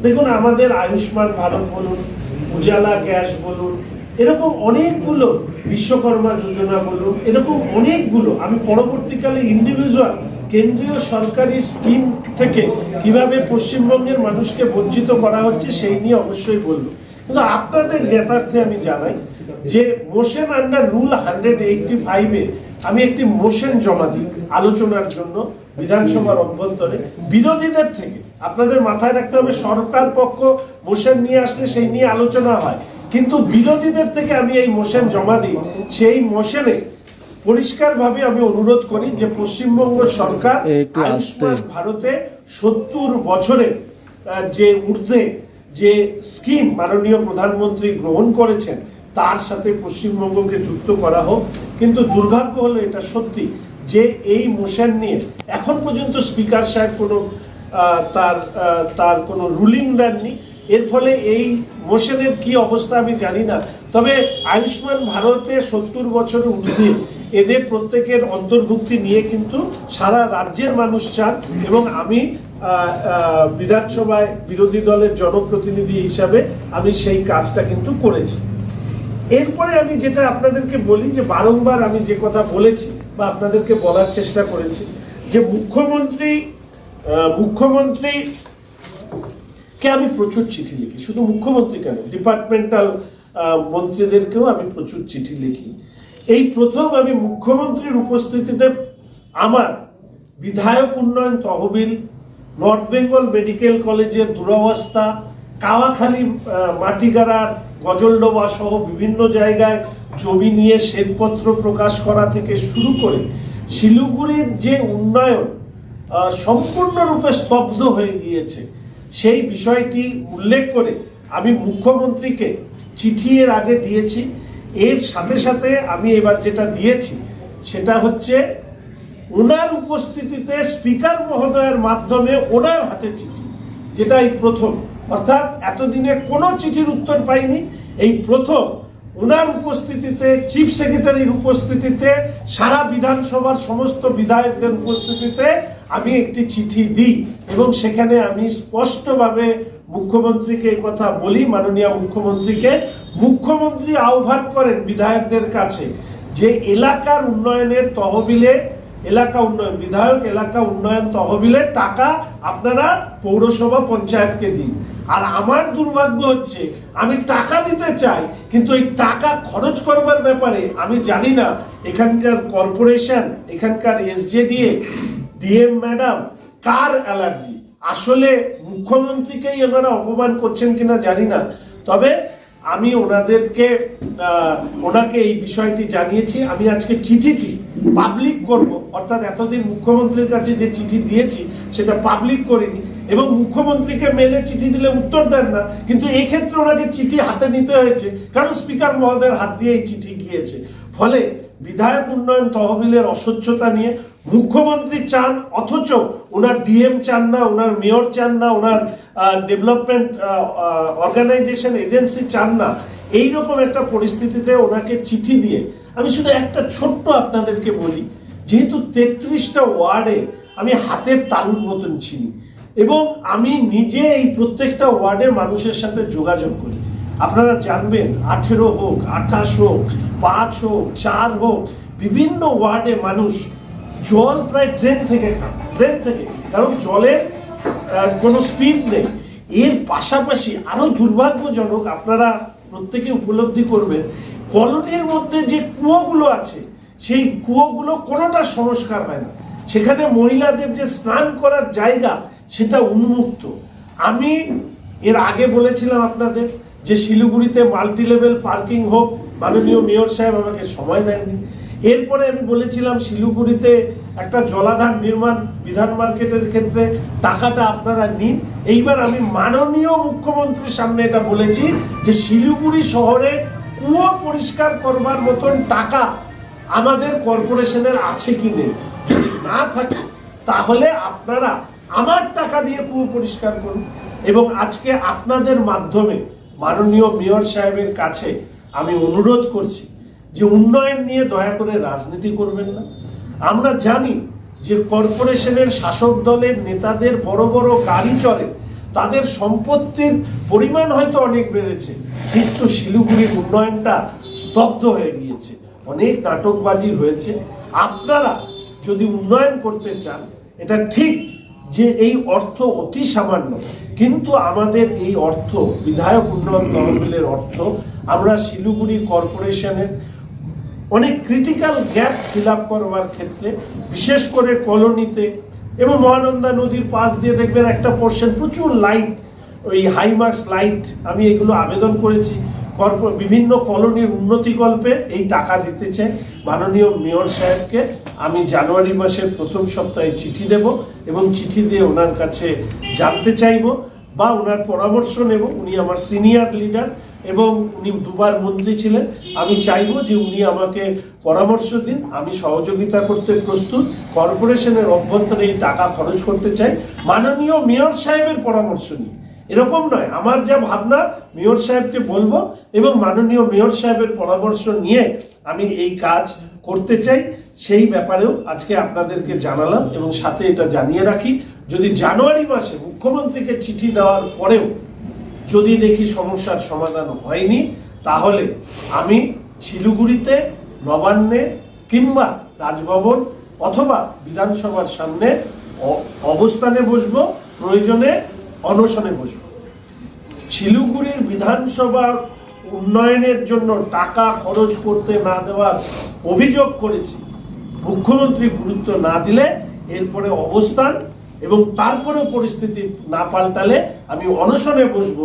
দেখুন, আমাদের আয়ুষ্মান ভারত বলুন, উজালা গ্যাস বলুন, এরকম অনেকগুলো, বিশ্বকর্মা যোজনা বলুন, এরকম অনেকগুলো আমি পরবর্তীকালে ইন্ডিভিজুয়াল কেন্দ্রীয় সরকারি স্কিম থেকে কিভাবে পশ্চিমবঙ্গের মানুষকে বঞ্চিত করা হচ্ছে সেই নিয়ে অবশ্যই বলবো। কিন্তু আপনাদের জ্ঞাতার্থে আমি জানাই যে মোশন আন্ডার রুল 185-এ আমি একটি মোশন জমা দিই আলোচনার জন্য বিধানসভার অভ্যন্তরে বিরোধীদের থেকে। আপনাদের মাথায় রাখতে হবে, সরকার পক্ষ মোশন নিয়ে আসলে সেই নিয়ে আলোচনা হয়, কিন্তু বিরোধীদের থেকে আমি এই মোশন জমা দিই। সেই মোশনে পরিষ্কারভাবে আমি অনুরোধ করি যে পশ্চিমবঙ্গ সরকার আয়ুষ্মান ভারতে 70 বছরের যে ঊর্ধ্বে যে স্কিম মাননীয় প্রধানমন্ত্রী গ্রহণ করেছেন তার সাথে পশ্চিমবঙ্গকে যুক্ত করা হোক। কিন্তু দুর্ভাগ্য হলো এটা সত্যি যে এই মোশন নিয়ে এখন পর্যন্ত স্পিকার সাহেব কোনো তার কোনো রুলিং দেননি। এর ফলে এই মোশনের কি অবস্থা আমি জানি না। তবে আয়ুষ্মান ভারতে 70 বছরের ঊর্ধ্বে এদের প্রত্যেকের অন্তর্ভুক্তি নিয়ে কিন্তু সারা রাজ্যের মানুষ চান, এবং আমি বিধানসভায় বিরোধী দলের জনপ্রতিনিধি হিসাবে আমি সেই কাজটা কিন্তু করেছি। এরপরে আমি যেটা আপনাদেরকে বলি যে বারংবার আমি যে কথা বলেছি বা আপনাদেরকে বলার চেষ্টা করেছি যে মুখ্যমন্ত্রীকে আমি প্রচুর চিঠি লিখি। শুধু মুখ্যমন্ত্রী কেন, ডিপার্টমেন্টাল মন্ত্রীদেরকেও আমি প্রচুর চিঠি লিখি। এই প্রথম আমি মুখ্যমন্ত্রীর উপস্থিতিতে আমার বিধায়ক উন্নয়ন তহবিল, নর্থ বেঙ্গল মেডিকেল কলেজের দুরবস্থা, কাওয়াখালী মাটিগাড়ার গজলডোবা সহ বিভিন্ন জায়গায় জমি নিয়ে শ্বেতপত্র প্রকাশ করা থেকে শুরু করে শিলিগুড়ির যে উন্নয়ন সম্পূর্ণরূপে স্তব্ধ হয়ে গিয়েছে সেই বিষয়টি উল্লেখ করে আমি মুখ্যমন্ত্রীকে চিঠি এর আগে দিয়েছি। এর সাথে সাথে আমি এবার যেটা দিয়েছি সেটা হচ্ছে ওনার উপস্থিতিতে স্পিকার মহোদয়ের মাধ্যমে ওনার হাতে চিঠি, যেটা এই প্রথম। অর্থাৎ এতদিনে কোনো চিঠির উত্তর পাইনি, এই প্রথম ওনার উপস্থিতিতে, চিফ সেক্রেটারির উপস্থিতিতে, সারা বিধানসভার সমস্ত বিধায়কদের উপস্থিতিতে আমি একটি চিঠি দিই এবং সেখানে আমি স্পষ্টভাবে মুখ্যমন্ত্রীকে এই কথা বলি, মাননীয় মুখ্যমন্ত্রীকে। মুখ্যমন্ত্রী আহ্বান করেন বিধায়কদের কাছে যে এলাকার উন্নয়নের তহবিলে, বিধায়ক এলাকা উন্নয়ন তহবিলের টাকা আপনারা পৌরসভা পঞ্চায়েতকে দিন। আর আমার দুর্ভাগ্য হচ্ছে আমি টাকা দিতে চাই, কিন্তু এই টাকা খরচ করবার ব্যাপারে আমি জানি না এখানকার কর্পোরেশন, এখানকার এসজেডিএ, ডিএম ম্যাডাম কার অ্যালার্জি। আসলে মুখ্যমন্ত্রীকেই ওনারা অপমান করছেন কিনা জানি না, তবে আমি ওনাকে এই বিষয়টি জানিয়েছি। আমি আজকে চিঠিটি পাবলিক করব, অর্থাৎ এতদিন মুখ্যমন্ত্রীর কাছে যে চিঠি দিয়েছি সেটা পাবলিক করিনি, এবং মুখ্যমন্ত্রীকে মেলে চিঠি দিলে উত্তর দেন না, কিন্তু এই ক্ষেত্রে ওনাকে চিঠি হাতে নিতে হয়েছে কারণ স্পিকার মহোদয়ের হাত দিয়ে এই চিঠি গিয়েছে। ফলে বিধায়ক উন্নয়ন তহবিলের অস্বচ্ছতা নিয়ে মুখ্যমন্ত্রী চান, অথচ ওনার ডিএম চান না, ওনার মেয়র চান না, ওনার ডেভেলপমেন্ট অর্গানাইজেশন এজেন্সি চান না। এইরকম একটা পরিস্থিতিতে ওনাকে চিঠি দিয়ে আমি শুধু একটা ছোট্ট আপনাদেরকে বলি, যেহেতু 33টা ওয়ার্ডে আমি হাতের তালুর মতন চিনি এবং আমি নিজে এই প্রত্যেকটা ওয়ার্ডের মানুষের সাথে যোগাযোগ করি। আপনারা জানবেন 18 হোক, 28 হোক, 5 হোক, 4 হোক, বিভিন্ন ওয়ার্ডে মানুষ জল প্রায় ট্রেন থেকে খান, কারণ জলের কোনো স্পিড নেই। এর পাশাপাশি আরো দুর্ভাগ্যজনক, আপনারা প্রত্যেকে উপলব্ধি করবেন, কলোনির মধ্যে যে কুয়োগুলো আছে সেই কুয়োগুলো কোনোটা সংস্কার হয় না। সেখানে মহিলাদের যে স্নান করার জায়গা সেটা উন্মুক্ত। আমি এর আগে বলেছিলাম আপনাদের যে শিলিগুড়িতে মাল্টি লেভেল পার্কিং হোক, মাননীয় মেয়র সাহেব আমাকে সময় দেননি। এরপরে আমি বলেছিলাম শিলিগুড়িতে একটা জলাধার নির্মাণ বিধান মার্কেটের ক্ষেত্রে টাকাটা আপনারা নিন। এইবার আমি মাননীয় মুখ্যমন্ত্রীর সামনে এটা বলেছি যে শিলিগুড়ি শহরে কুয়ো পরিষ্কার করবার মতন টাকা আমাদের কর্পোরেশনের আছে কি নেই, যদি না থাকে তাহলে আপনারা আমার টাকা দিয়ে কুয়ো পরিষ্কার করুন। এবং আজকে আপনাদের মাধ্যমে মাননীয় মেয়র সাহেবের কাছে আমি অনুরোধ করছি যে উন্নয়ন নিয়ে দয়া করে রাজনীতি করবেন না। আমরা জানি যে কর্পোরেশনের শাসক দলের নেতাদের বড় বড় গাড়ি চলে, তাদের সম্পত্তির পরিমাণ হয়তো অনেক বেড়েছে, কিন্তু শিলিগুড়ির উন্নয়নটা স্তব্ধ হয়ে গিয়েছে, অনেক নাটকবাজি হয়েছে। আপনারা যদি উন্নয়ন করতে চান, এটা ঠিক যে এই অর্থ অতি সামান্য, কিন্তু আমাদের এই অর্থ বিধায়ক উন্নয়ন তহবিলের অর্থ আমরা শিলিগুড়ি কর্পোরেশনের অনেক ক্রিটিক্যাল গ্যাপ ফিল আপ করবার ক্ষেত্রে, বিশেষ করে কলোনিতে এবং মহানন্দা নদীর পাশ দিয়ে দেখবেন একটা পোর্শন প্রচুর লাইট, ওই হাইমার্কস লাইট, আমি এগুলো আবেদন করেছি বিভিন্ন কলোনির উন্নতিকল্পে এই টাকা দিতে চাই। মাননীয় মেয়র সাহেবকে আমি জানুয়ারি মাসের প্রথম সপ্তাহে চিঠি দেব এবং চিঠি দিয়ে ওনার কাছে জানতে চাইব বা ওনার পরামর্শ নেব। উনি আমার সিনিয়র লিডার এবং উনি দুবার মন্ত্রী ছিলেন। আমি চাইবো যে উনি আমাকে পরামর্শ দিন, আমি সহযোগিতা করতে প্রস্তুত। কর্পোরেশনের অভ্যন্তরে এই টাকা খরচ করতে চাই মাননীয় মেয়র সাহেবের পরামর্শ নিয়ে। এরকম নয়, আমার যা ভাবনা মেয়র সাহেবকে বলবো এবং মাননীয় মেয়র সাহেবের পরামর্শ নিয়ে আমি এই কাজ করতে চাই। সেই ব্যাপারেও আজকে আপনাদেরকে জানালাম এবং সাথে এটা জানিয়ে রাখি, যদি জানুয়ারি মাসে মুখ্যমন্ত্রীকে চিঠি দেওয়ার পরেও যদি দেখি সমস্যার সমাধান হয়নি, তাহলে আমি শিলিগুড়িতে নবান্নে কিংবা রাজভবন অথবা বিধানসভার সামনে অবস্থানে বসবো, প্রয়োজনে অনশনে বসবো। শিলিগুড়ির বিধানসভার উন্নয়নের জন্য টাকা খরচ করতে না দেওয়ার অভিযোগ করেছি। মুখ্যমন্ত্রী গুরুত্ব না দিলে এরপরে অবস্থান এবং তারপরে পরিস্থিতি না পাল্টালে আমি অনশনে বসবো।